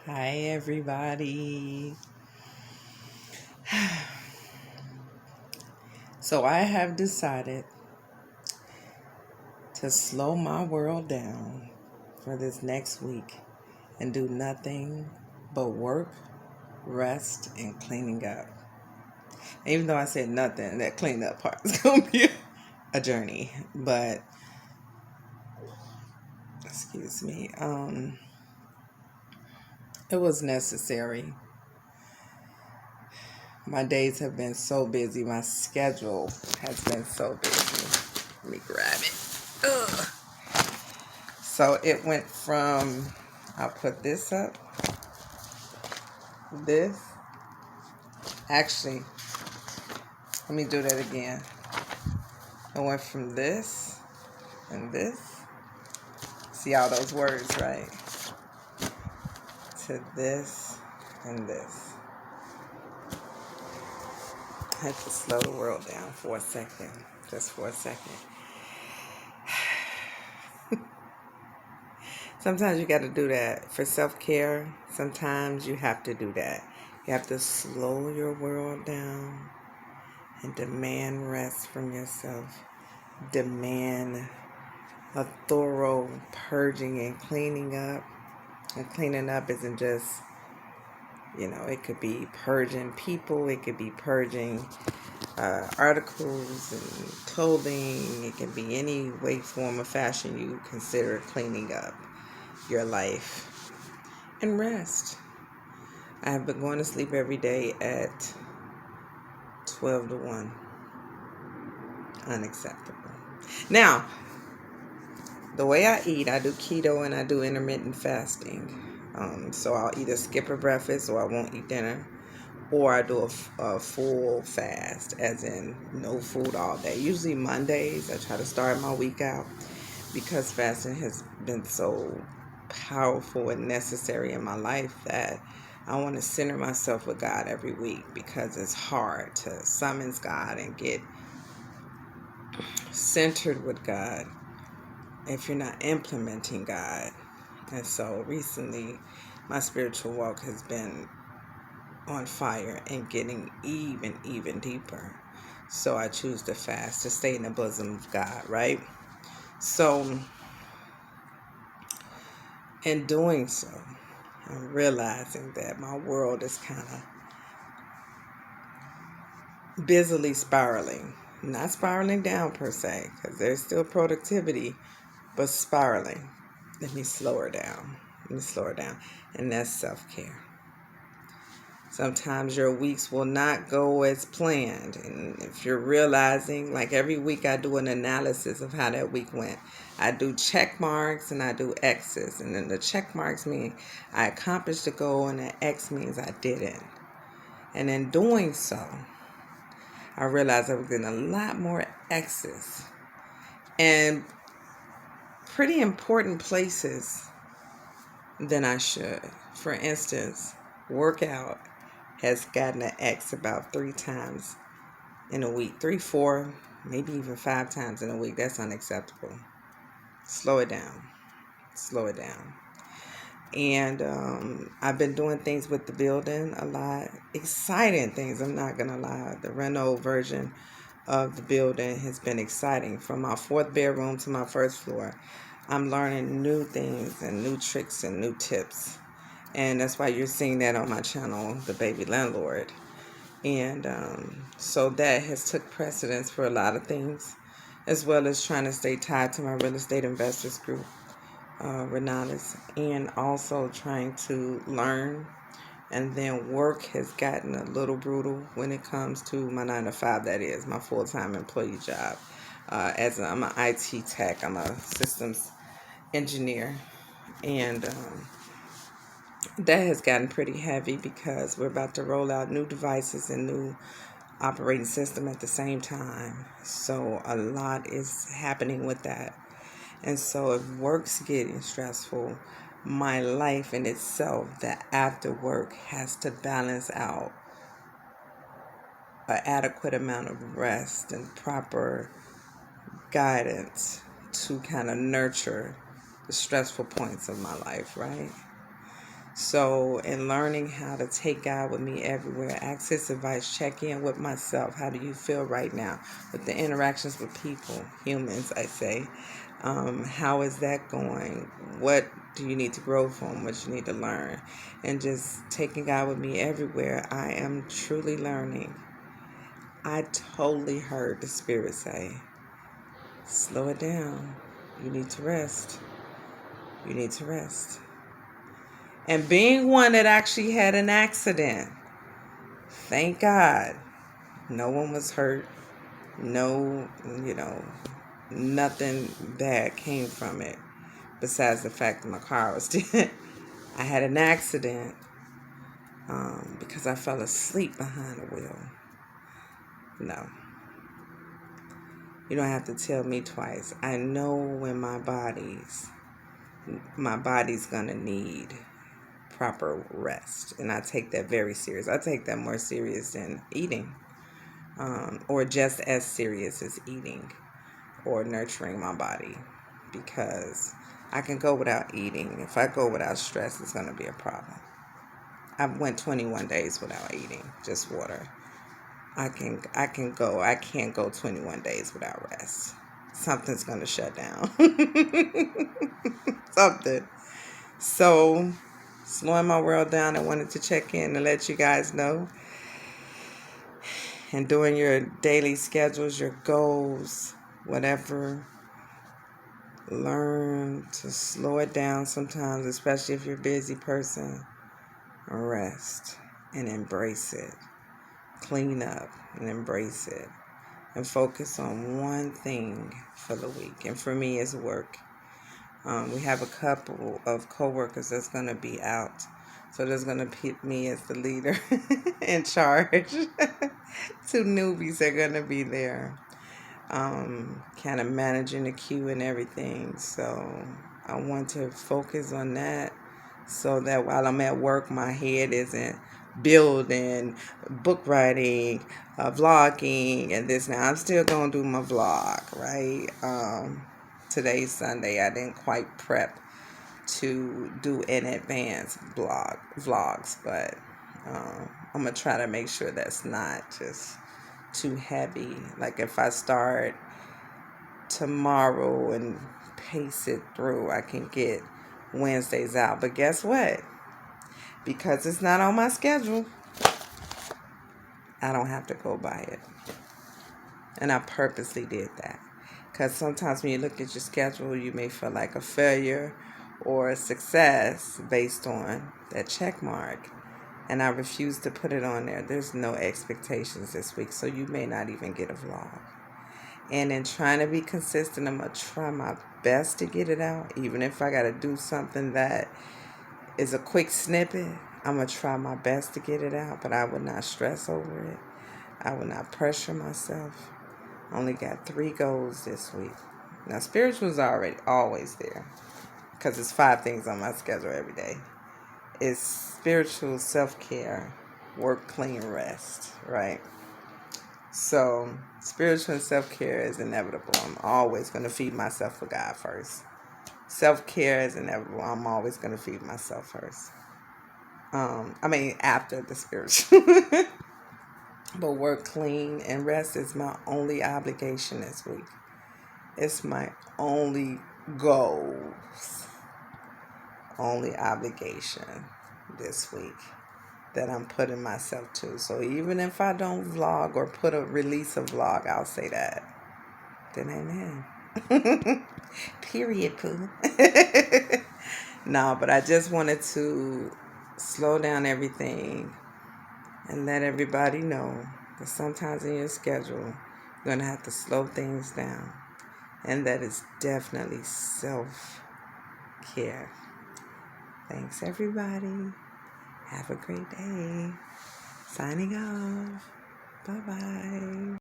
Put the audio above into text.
Hi, everybody. So, I have decided to slow my world down for this next week and do nothing but work, rest, and cleaning up. Even though I said nothing, that cleanup part is going to be a journey. But, excuse me, it was necessary. My days have been so busy. My schedule has been so busy. Let me grab it. Ugh. So it went from, I'll put this up, this. Actually, let me do that again. It went from this and this. See all those words, right? To this and this. I had to slow the world down for a second. Just for a second. Sometimes you got to do that. For self-care, sometimes you have to do that. You have to slow your world down and demand rest from yourself. Demand a thorough purging and cleaning up. And cleaning up isn't just, it could be purging people, it could be purging articles and clothing. It can be any way, form, or fashion you consider cleaning up your life. And rest. I have been going to sleep every day at 12 to 1. Unacceptable. Now, the way I eat, I do keto and I do intermittent fasting. So I'll either skip a breakfast or I won't eat dinner. Or I do a full fast, as in no food all day. Usually Mondays, I try to start my week out because fasting has been so powerful and necessary in my life that I want to center myself with God every week because it's hard to summons God and get centered with God if you're not implementing God. And so recently, my spiritual walk has been on fire and getting even deeper. So I choose to fast to stay in the bosom of God, right? So in doing so, I'm realizing that my world is kind of busily spiraling. Not spiraling down per se, because there's still productivity, but spiraling. Let me slow her down. And that's self-care. Sometimes your weeks will not go as planned. And if you're realizing, like every week I do an analysis of how that week went. I do check marks and I do X's. And then the check marks mean I accomplished the goal and the X means I didn't. And in doing so, I realized I was getting a lot more X's. And pretty important places than I should. For instance, workout has gotten an X about 3 times in a week. 3, 4, maybe even 5 times in a week. That's unacceptable. Slow it down. And I've been doing things with the building a lot. Exciting things, I'm not going to lie. The reno version of the building has been exciting. From my 4th bedroom to my 1st floor, I'm learning new things and new tricks and new tips. And that's why you're seeing that on my channel, The Baby Landlord. And so that has took precedence for a lot of things, as well as trying to stay tied to my real estate investors group, Renatus, and also trying to learn. And then work has gotten a little brutal when it comes to my 9 to 5, that is, my full-time employee job. I'm an IT tech, I'm a systems engineer, and that has gotten pretty heavy because we're about to roll out new devices and new operating system at the same time. So a lot is happening with that. And so if work's getting stressful, my life in itself, that after work has to balance out an adequate amount of rest and proper guidance to kind of nurture the stressful points of my life, right? So, in learning how to take God with me everywhere, ask His advice, check in with myself. How do you feel right now with the interactions with people, humans, I say? How is that going? What do you need to grow from? What you need to learn? And just taking God with me everywhere, I am truly learning. I totally heard the Spirit say, slow it down. You need to rest. You need to rest. And being one that actually had an accident, thank God, no one was hurt. No, nothing bad came from it besides the fact that my car was dead. I had an accident because I fell asleep behind the wheel. No, you don't have to tell me twice. I know when my body's gonna need proper rest, and I take that very serious. I take that more serious than eating, or just as serious as eating or nurturing my body, because I can go without eating. If I go without stress, it's going to be a problem. I went 21 days without eating, just water. I can't go 21 days without rest. Something's going to shut down. Something. So, slowing my world down, I wanted to check in and let you guys know. And doing your daily schedules, your goals, whatever, learn to slow it down sometimes, especially if you're a busy person. Rest and embrace it. Clean up and embrace it. And focus on one thing for the week. And for me, it's work. We have a couple of coworkers that's going to be out. So there's going to put me as the leader in charge. Two newbies are going to be there. Kind of managing the queue and everything. So I want to focus on that so that while I'm at work, my head isn't building, book writing, vlogging, and this. Now, I'm still going to do my vlog, right? Today's Sunday. I didn't quite prep to do in advance vlogs, but I'm going to try to make sure that's not just too heavy. Like if I start tomorrow and pace it through, I can get Wednesdays out. But guess what? Because it's not on my schedule, I don't have to go by it. And I purposely did that. Because sometimes when you look at your schedule, you may feel like a failure or a success based on that check mark. And I refuse to put it on there. There's no expectations this week, so you may not even get a vlog. And in trying to be consistent, I'm going to try my best to get it out. Even if I got to do something that is a quick snippet, I'm going to try my best to get it out. But I would not stress over it. I would not pressure myself. I only got 3 goals this week. Now, spiritual is always there. Because it's 5 things on my schedule every day. It's spiritual, self-care, work, clean, rest, right? So, spiritual and self-care is inevitable. I'm always going to feed myself with God first. Self-care is inevitable. I'm always going to feed myself first. After the spiritual. But work, clean, and rest is my only obligation this week. It's my only goals. Only obligation this week that I'm putting myself to. So even if I don't vlog or release a vlog, I'll say that. Then amen. Period, poo. No, but I just wanted to slow down everything and let everybody know that sometimes in your schedule, you're going to have to slow things down. And that is definitely self-care. Thanks, everybody. Have a great day. Signing off. Bye-bye.